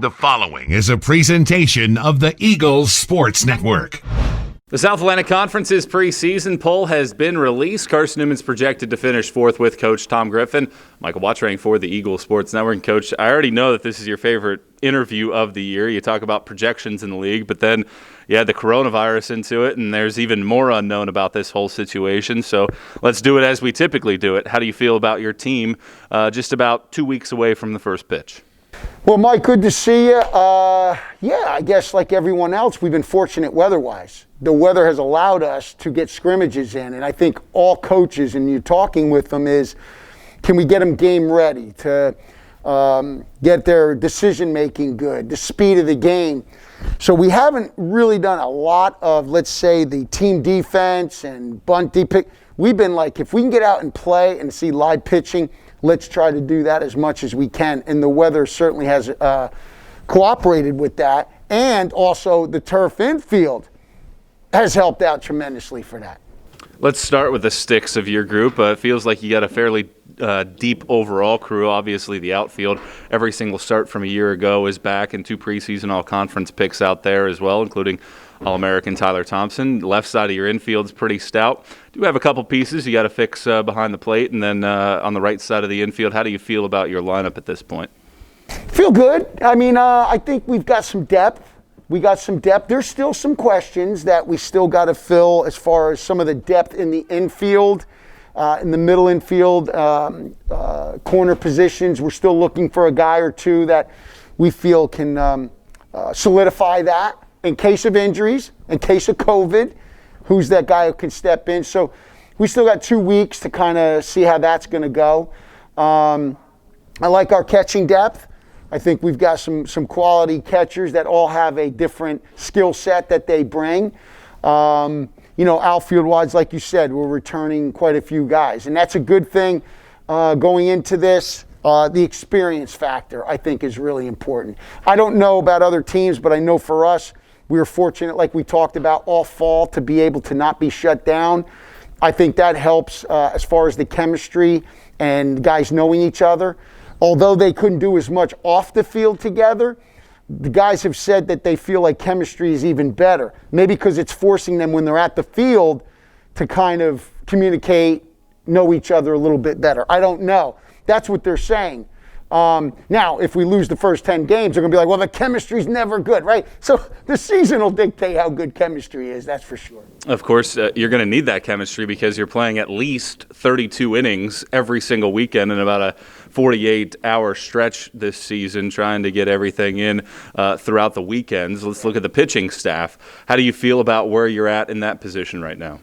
The following is a presentation of the Eagles Sports Network. The South Atlantic Conference's preseason poll has been released. Carson-Newman's projected to finish fourth with Coach Tom Griffin. Michael Watchering for the Eagles Sports Network. And Coach, I already know that this is your favorite interview of the year. You talk about projections in the league, but then you add the coronavirus into it, and there's even more unknown about this whole situation. So let's do it as we typically do it. How do you feel about your team just about 2 weeks away from the first pitch? Well, Mike, good to see you. I guess like everyone else, we've been fortunate weather-wise. The weather has allowed us to get scrimmages in, and I think all coaches, and you're talking with them, is can we get them game ready to get their decision-making good, the speed of the game. So we haven't really done a lot of, let's say, the team defense and bunt deep pick. We've been like, if we can get out and play and see live pitching, let's try to do that as much as we can. And the weather certainly has cooperated with that. And also the turf infield has helped out tremendously for that. Let's start with the sticks of your group. It feels like you got a fairly deep overall crew. Obviously, the outfield, every single start from a year ago is back, and 2 preseason all-conference picks out there as well, including All-American Tyler Thompson. Left side of your infield is pretty stout. Do have a couple pieces you got to fix behind the plate, and then on the right side of the infield, how do you feel about your lineup at this point? Feel good. I mean, I think we've got some depth. We got some depth. There's still some questions that we still got to fill as far as some of the depth in the infield, in the middle infield, corner positions. We're still looking for a guy or two that we feel can solidify that in case of injuries, in case of COVID. Who's that guy who can step in? So we still got 2 weeks to kind of see how that's going to go. I like our catching depth. I think we've got some quality catchers that all have a different skill set that they bring. Outfield-wise, like you said, we're returning quite a few guys. And that's a good thing going into this. The experience factor, I think, is really important. I don't know about other teams, but I know for us, we were fortunate, like we talked about, all fall to be able to not be shut down. I think that helps as far as the chemistry and guys knowing each other. Although they couldn't do as much off the field together, the guys have said that they feel like chemistry is even better. Maybe because it's forcing them when they're at the field to kind of communicate, know each other a little bit better. I don't know. That's what they're saying. Now, if we lose the first 10 games, they're going to be like, well, the chemistry's never good, right? So the season will dictate how good chemistry is, that's for sure. Of course, you're going to need that chemistry because you're playing at least 32 innings every single weekend in about a 48-hour stretch this season, trying to get everything in throughout the weekends. Let's look at the pitching staff. How do you feel about where you're at in that position right now?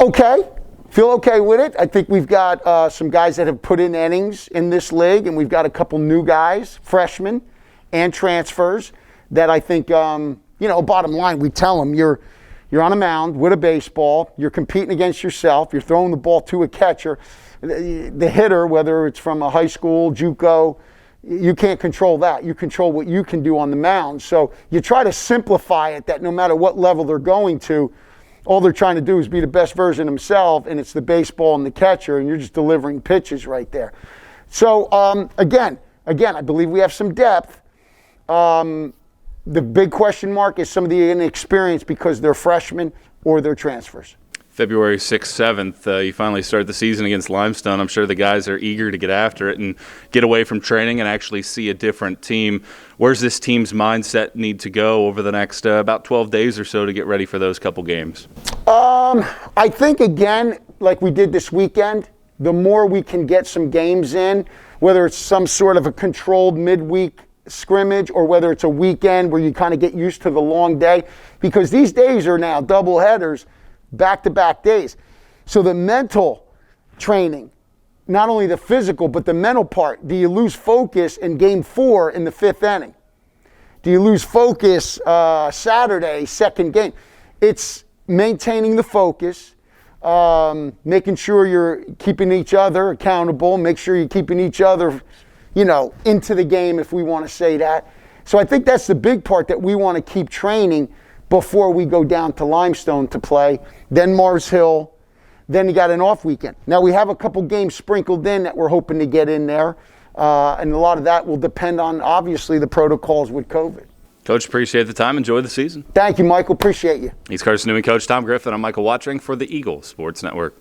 Okay. Feel okay with it. I think we've got some guys that have put in innings in this league, and we've got a couple new guys, freshmen and transfers, that I think, bottom line, we tell them you're on a mound with a baseball, you're competing against yourself, you're throwing the ball to a catcher. The hitter, whether it's from a high school, JUCO, you can't control that. You control what you can do on the mound. So you try to simplify it that no matter what level they're going to, all they're trying to do is be the best version of themselves, and it's the baseball and the catcher, and you're just delivering pitches right there. So, again, I believe we have some depth. The big question mark is some of the inexperience because they're freshmen or they're transfers. February 6th, 7th, you finally start the season against Limestone. I'm sure the guys are eager to get after it and get away from training and actually see a different team. Where's this team's mindset need to go over the next about 12 days or so to get ready for those couple games? I think, again, like we did this weekend, the more we can get some games in, whether it's some sort of a controlled midweek scrimmage or whether it's a weekend where you kind of get used to the long day, because these days are now double headers, back-to-back days. So the mental training, not only the physical, but the mental part. Do you lose focus in Game 4 in the 5th inning? Do you lose focus Saturday, second game? It's maintaining the focus, making sure you're keeping each other accountable, make sure you're keeping each other, into the game, if we want to say that. So I think that's the big part that we want to keep training before we go down to Limestone to play, then Mars Hill, then you got an off weekend. Now we have a couple games sprinkled in that we're hoping to get in there. And a lot of that will depend on, obviously, the protocols with COVID. Coach, appreciate the time. Enjoy the season. Thank you, Michael. Appreciate you. He's Carson-Newman coach Tom Griffin. I'm Michael Watchering for the Eagle Sports Network.